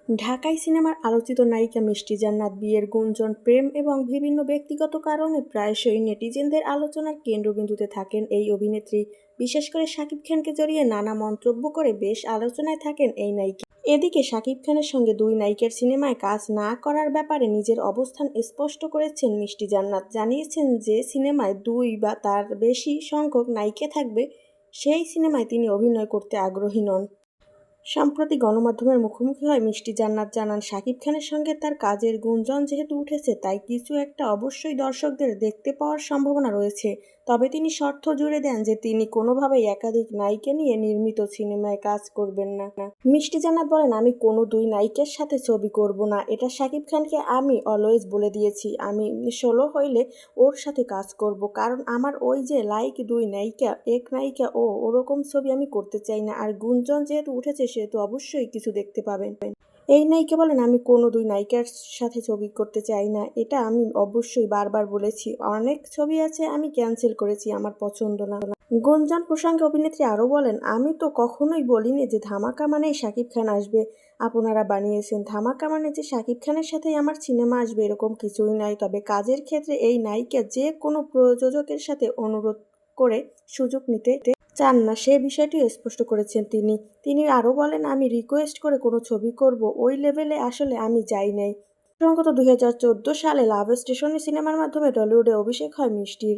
ঢাকাই সিনেমার আলোচিত নায়িকা মিষ্টি জান্নাত বিয়ের গুঞ্জন, প্রেম এবং বিভিন্ন ব্যক্তিগত কারণে প্রায়শই নেটিজেনদের আলোচনার কেন্দ্রবিন্দুতে থাকেন এই অভিনেত্রী। বিশেষ করে শাকিব খানকে জড়িয়ে নানা মন্তব্য করে বেশ আলোচনায় থাকেন এই নায়িকা। এদিকে শাকিব খানের সঙ্গে দুই নায়িকার সিনেমায় কাজ না করার ব্যাপারে নিজের অবস্থান স্পষ্ট করেছেন মিষ্টি জান্নাত। জানিয়েছেন যে সিনেমায় দুই বা তার বেশি সংখ্যক নায়িকা থাকবে সেই সিনেমায় তিনি অভিনয় করতে আগ্রহী নন। সম্প্রতি গণমাধ্যমের মুখোমুখি হয়ে মিষ্টি জান্নাত জানান, শাকিব খানের সঙ্গে তার কাজের গুঞ্জন যেহেতু উঠেছে তাই কিছু একটা অবশ্যই দর্শকদের দেখতে পাওয়ার সম্ভাবনা রয়েছে। তবে তিনি শর্ত জুড়ে দেন যে তিনি কোনোভাবেই একাধিক নায়িকা নিয়ে নির্মিত সিনেমায় কাজ করবেন না। মিষ্টি জান্নাত বলেন, আমি কোনো দুই নায়িকার সাথে ছবি করব না, এটা শাকিব খানকে আমি অলওয়েজ বলে দিয়েছি। আমি 16 হইলে ওর সাথে কাজ করব, কারণ আমার ওই যে লাইক দুই নায়িকা এক নায়িকা ওরকম ছবি আমি করতে চাই না। আর গুঞ্জন যেহেতু উঠেছে সেহেতু অবশ্যই কিছু দেখতে পাবেন। এই নায়িকা বলেন, আমি কোনো দুই নায়িকার সাথে ছবি করতে চাই না, এটা আমি অবশ্যই বারবার বলেছি। অনেক ছবি আছে আমি ক্যান্সেল করেছি, আমার পছন্দ না। গুঞ্জন প্রসঙ্গে অভিনেত্রী আরও বলেন, আমি তো কখনোই বলিনি যে ধামাকা মানেই শাকিব খান আসবে। আপনারা বানিয়েছেন। ধামাকা মানে যে শাকিব খানের সাথেই আমার সিনেমা আসবে এরকম কিছুই নয়। তবে কাজের ক্ষেত্রে এই নায়িকা যে কোনো প্রযোজকের সাথে অনুরোধ করে সুযোগ নিতে চান না, সে বিষয়টিও স্পষ্ট করেছেন তিনি আরও বলেন, আমি রিকোয়েস্ট করে কোনো ছবি করব ওই লেভেলে আসলে আমি যাই নাই। প্রসঙ্গত 2014 সালে লাভ স্টেশনে সিনেমার মাধ্যমে টলিউডে অভিষেক হয় মিষ্টির।